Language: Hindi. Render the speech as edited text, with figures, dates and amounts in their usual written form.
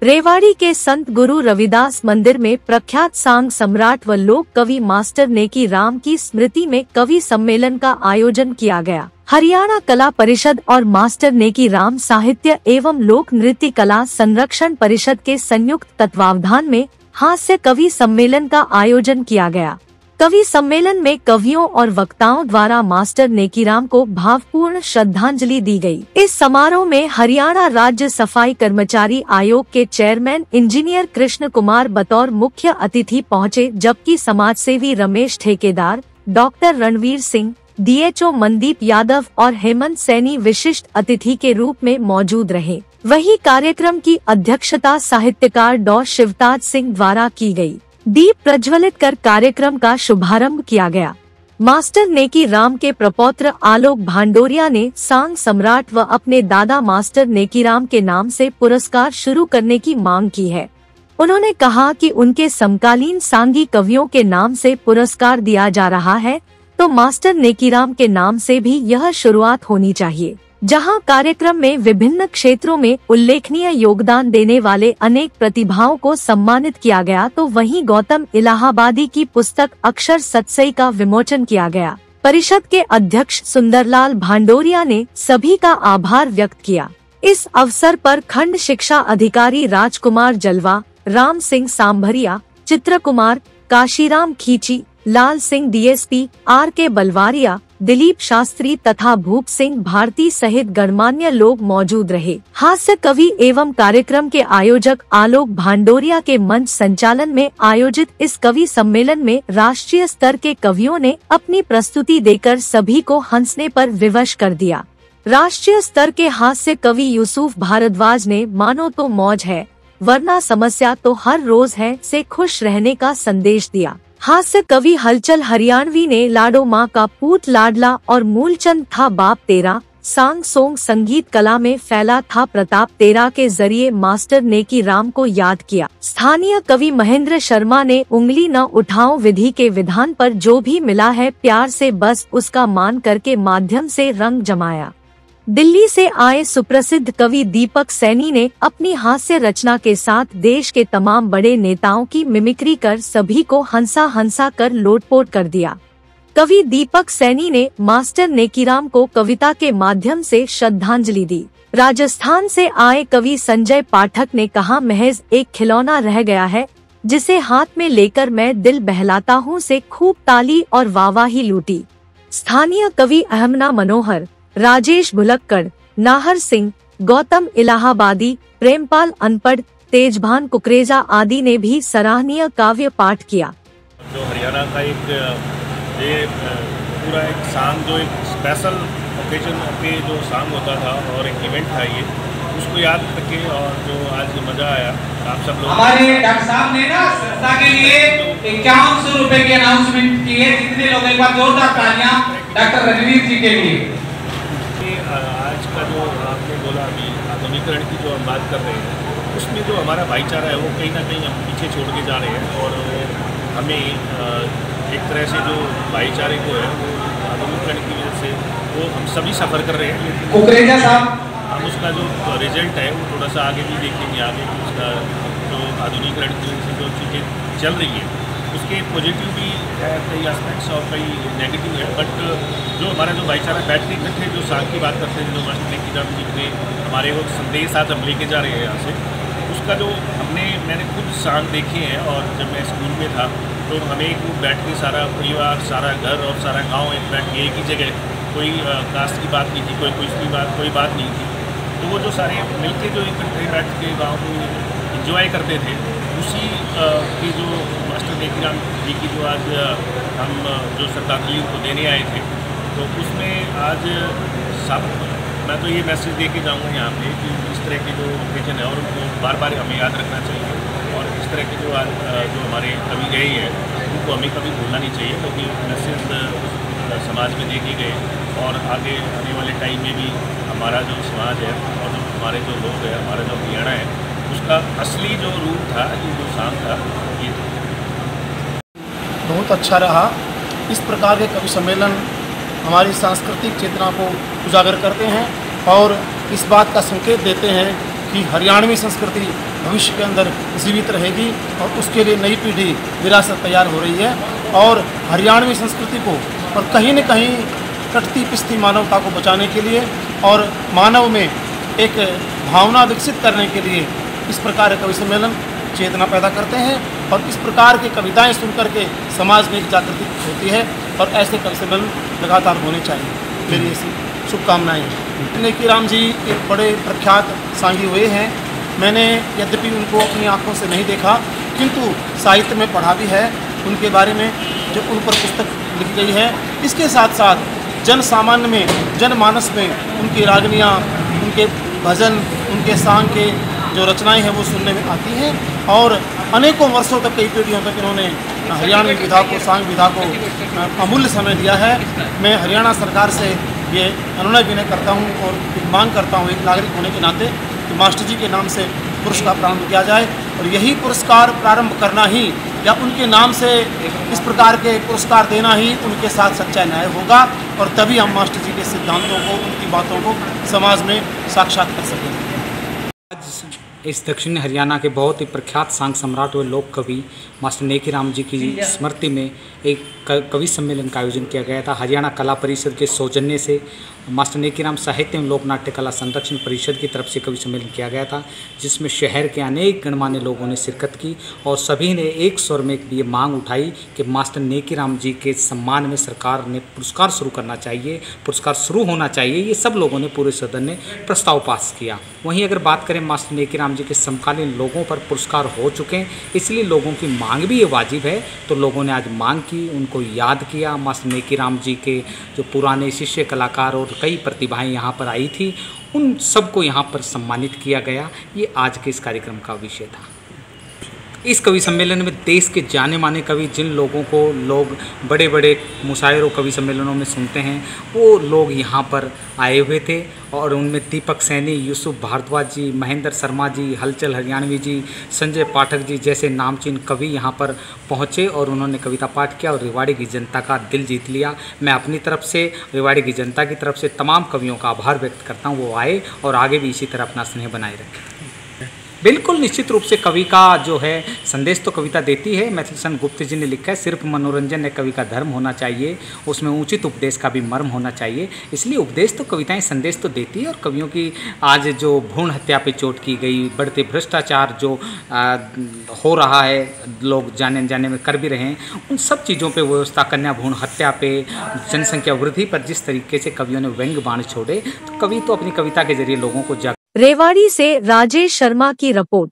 रेवाड़ी के संत गुरु रविदास मंदिर में प्रख्यात सांग सम्राट व लोक कवि मास्टर नेकी राम की स्मृति में कवि सम्मेलन का आयोजन किया गया। हरियाणा कला परिषद और मास्टर नेकी राम साहित्य एवं लोक नृत्य कला संरक्षण परिषद के संयुक्त तत्वावधान में हास्य कवि सम्मेलन का आयोजन किया गया। कवि सम्मेलन में कवियों और वक्ताओं द्वारा मास्टर नेकीराम को भावपूर्ण श्रद्धांजलि दी गई। इस समारोह में हरियाणा राज्य सफाई कर्मचारी आयोग के चेयरमैन इंजीनियर कृष्ण कुमार बतौर मुख्य अतिथि पहुंचे, जबकि समाजसेवी रमेश ठेकेदार, डॉक्टर रणवीर सिंह, DHO मनदीप यादव और हेमंत सैनी विशिष्ट अतिथि के रूप में मौजूद रहे। वहीं कार्यक्रम की अध्यक्षता साहित्यकार डॉ शिवताज सिंह द्वारा की गई। दीप प्रज्वलित कर कार्यक्रम का शुभारंभ किया गया। मास्टर नेकी राम के प्रपौत्र आलोक भांडोरिया ने सांग सम्राट व अपने दादा मास्टर नेकीराम के नाम से पुरस्कार शुरू करने की मांग की है। उन्होंने कहा कि उनके समकालीन सांगी कवियों के नाम से पुरस्कार दिया जा रहा है, तो मास्टर नेकीराम के नाम से भी यह शुरुआत होनी चाहिए। जहां कार्यक्रम में विभिन्न क्षेत्रों में उल्लेखनीय योगदान देने वाले अनेक प्रतिभाओं को सम्मानित किया गया, तो वहीं गौतम इलाहाबादी की पुस्तक अक्षर सतसई का विमोचन किया गया। परिषद के अध्यक्ष सुंदरलाल भांडोरिया ने सभी का आभार व्यक्त किया। इस अवसर पर खंड शिक्षा अधिकारी राजकुमार जलवा, राम सिंह सांभरिया, चित्र कुमार, काशीराम खींची, लाल सिंह DSP, RK बलवारिया, दिलीप शास्त्री तथा भूप सिंह भारती सहित गणमान्य लोग मौजूद रहे। हास्य कवि एवं कार्यक्रम के आयोजक आलोक भांडोरिया के मंच संचालन में आयोजित इस कवि सम्मेलन में राष्ट्रीय स्तर के कवियों ने अपनी प्रस्तुति देकर सभी को हंसने पर विवश कर दिया। राष्ट्रीय स्तर के हास्य कवि यूसुफ भारद्वाज ने मानो तो मौज है वरना समस्या तो हर रोज है से खुश रहने का संदेश दिया। हास्य कवि हलचल हरियाणवी ने लाडो माँ का पूत लाडला और मूलचंद था बाप तेरा, सांग सोंग संगीत कला में फैला था प्रताप तेरा के जरिए मास्टर नेकी राम को याद किया। स्थानीय कवि महेंद्र शर्मा ने उंगली न उठाओ विधि के विधान पर जो भी मिला है प्यार से बस उसका मान करके माध्यम से रंग जमाया। दिल्ली से आए सुप्रसिद्ध कवि दीपक सैनी ने अपनी हास्य रचना के साथ देश के तमाम बड़े नेताओं की मिमिक्री कर सभी को हंसा कर लोटपोट कर दिया। कवि दीपक सैनी ने मास्टर नेकीराम को कविता के माध्यम से श्रद्धांजलि दी। राजस्थान से आए कवि संजय पाठक ने कहा, महज एक खिलौना रह गया है जिसे हाथ में लेकर मैं दिल बहलाता हूँ से खूब ताली और वाहवाही लूटी। स्थानीय कवि अहमना मनोहर, राजेश भुलक्कड़, नाहर सिंह, गौतम इलाहाबादी, प्रेमपाल अनपढ़, तेजभान कुकरेजा आदि ने भी सराहनीय काव्य पाठ किया। जो हरियाणा का ये पूरा एक सांग जो एक स्पेशल ओकेजन पे जो सांग होता था और एक इवेंट था, ये उसको याद करके और जो आज मजा आया आप सब लोग। हमारे डॉक्टर साहब ने ना संस्था के लिए 5100 रुपए की अनाउंसमेंट की है। जितने लोग, एक बार जोरदार तालियां डॉक्टर रणवीर जी के लिए। आज का जो आपने बोला अभी आधुनिकीकरण की जो हम बात कर रहे हैं, उसमें जो हमारा भाईचारा है वो कहीं ना कहीं हम पीछे छोड़ के जा रहे हैं और हमें एक तरह से जो भाईचारे को है वो आधुनिकीकरण की वजह से वो हम सभी सफ़र कर रहे हैं। कुकरेजा साहब, हम उसका जो रिजल्ट है वो थोड़ा सा आगे भी देखेंगे। आगे उसका जो आधुनिकीकरण की वजह से जो चीज़ें चल रही है उसके पॉजिटिव भी है कई एस्पेक्ट्स और कई नेगेटिव है, बट जो हमारा जो भाईचारा बैठ के इकट्ठे जो सांग की बात करते हैं, जो मास्टर नेकीराम जी ने हमारे वो संदेश आज हम लेके जा रहे हैं यहाँ से, उसका जो मैंने खुद सांग देखे हैं। और जब मैं स्कूल में था तो हमें एक बैठ के सारा परिवार, सारा घर और सारा गाँव एक बैठ के एक ही जगह, कोई कास्ट की बात नहीं थी, कोई बात नहीं थी, तो वो जो सारे मिलके जो इकट्ठे बैठ के गाँव को इंजॉय करते थे, उसी की जो मास्टर नेकीराम जी की जो आज हम जो श्रद्धांजलि उनको देने आए थे, तो उसमें आज सब मैं तो ये मैसेज दे के जाऊँगा यहाँ पे कि इस तरह के जो ओकेजन है और उनको बार बार हमें याद रखना चाहिए और इस तरह के जो आज जो हमारे कवि गए हैं उनको हमें कभी भूलना नहीं चाहिए, क्योंकि मैसेज समाज में देखे गए और आगे आने वाले टाइम में भी हमारा जो समाज है और जो हमारे जो लोग हैं, हमारा जो हरियाणा है, उसका असली जो रूप था, जो सांग था, ये बहुत अच्छा रहा। इस प्रकार के कवि सम्मेलन हमारी सांस्कृतिक चेतना को उजागर करते हैं और इस बात का संकेत देते हैं कि हरियाणवी संस्कृति भविष्य के अंदर जीवित रहेगी और उसके लिए नई पीढ़ी विरासत तैयार हो रही है। और हरियाणवी संस्कृति को और कहीं न कहीं कटती पिसती मानवता को बचाने के लिए और मानव में एक भावना विकसित करने के लिए इस प्रकार के कवि सम्मेलन चेतना पैदा करते हैं और इस प्रकार की कविताएं सुनकर के समाज में एक जागृति होती है और ऐसे कवि सम्मेलन लगातार होने चाहिए। मेरी ऐसी शुभकामनाएं हैं। नेकी राम जी एक बड़े प्रख्यात सांगी हुए हैं। मैंने यद्यपि उनको अपनी आँखों से नहीं देखा किंतु साहित्य में पढ़ा भी है उनके बारे में, जो उन पर पुस्तक लिखी गई है। इसके साथ साथ जन सामान्य में, जनमानस में उनकी रागनियाँ, उनके भजन, उनके सांग के जो रचनाएं हैं वो सुनने में आती हैं और अनेकों वर्षों तक, कई पीढ़ियों तक इन्होंने हरियाणवी विधा को, सांग विधा को अमूल्य समय दिया है। मैं हरियाणा सरकार से ये अनुनय विनय करता हूँ और मांग करता हूँ एक नागरिक होने के नाते कि मास्टर जी के नाम से पुरस्कार प्रारंभ किया जाए और यही पुरस्कार प्रारंभ करना ही या उनके नाम से इस प्रकार के पुरस्कार देना ही उनके साथ सच्चा न्याय होगा और तभी हम मास्टर जी के सिद्धांतों को, उनकी बातों को समाज में साक्षात कर सकेंगे। आज इस दक्षिण हरियाणा के बहुत ही प्रख्यात सांग सम्राट व लोक कवि मास्टर नेकी राम जी की स्मृति में एक कवि सम्मेलन का आयोजन किया गया था। हरियाणा कला परिषद के सौजन्य से मास्टर नेकी राम साहित्य एवं लोक नाट्य कला संरक्षण परिषद की तरफ से कवि सम्मेलन किया गया था, जिसमें शहर के अनेक गणमान्य लोगों ने शिरकत की और सभी ने एक स्वर में ये मांग उठाई कि मास्टर नेकी राम जी के सम्मान में सरकार ने पुरस्कार शुरू करना चाहिए, पुरस्कार शुरू होना चाहिए। ये सब लोगों ने, पूरे सदन ने प्रस्ताव पास किया। वहीं अगर बात करें मास्टर नेकी राम जी के समकालीन लोगों पर पुरस्कार हो चुके हैं, इसलिए लोगों की मांग भी ये वाजिब है, तो लोगों ने आज मांग की, उनको याद किया। मास्टर नेकी राम जी के जो पुराने शिष्य कलाकार और कई प्रतिभाएं यहाँ पर आई थी, उन सबको यहाँ पर सम्मानित किया गया। ये आज के इस कार्यक्रम का विषय था। इस कवि सम्मेलन में देश के जाने माने कवि, जिन लोगों को लोग बड़े बड़े मुशायरों कवि सम्मेलनों में सुनते हैं, वो लोग यहाँ पर आए हुए थे और उनमें दीपक सैनी, यूसुफ भारद्वाज जी, महेंद्र शर्मा जी, हलचल हरियाणवी जी, संजय पाठक जी जैसे नामचीन कवि यहाँ पर पहुँचे और उन्होंने कविता पाठ किया और रेवाड़ी की जनता का दिल जीत लिया। मैं अपनी तरफ से, रेवाड़ी की जनता की तरफ से तमाम कवियों का आभार व्यक्त करता हूँ। वो आए और आगे भी इसी तरह अपना स्नेह बनाए रखें। बिल्कुल निश्चित रूप से कवि का जो है संदेश तो कविता देती है। मैथिलीशरण गुप्त जी ने लिखा है, सिर्फ मनोरंजन है कवि का धर्म होना चाहिए, उसमें उचित उपदेश का भी मर्म होना चाहिए। इसलिए उपदेश तो कविताएं संदेश तो देती है। और कवियों की आज जो भ्रूण हत्या पे चोट की गई, बढ़ते भ्रष्टाचार जो हो रहा है, लोग जाने अनजाने में कर भी रहे हैं, उन सब चीज़ों पर व्यवस्था, कन्या भ्रूण हत्या पे, जनसंख्या वृद्धि पर जिस तरीके से कवियों ने व्यंग्य बाण छोड़े, तो कवि तो अपनी कविता के जरिए लोगों को रेवाड़ी से राजेश शर्मा की रिपोर्ट।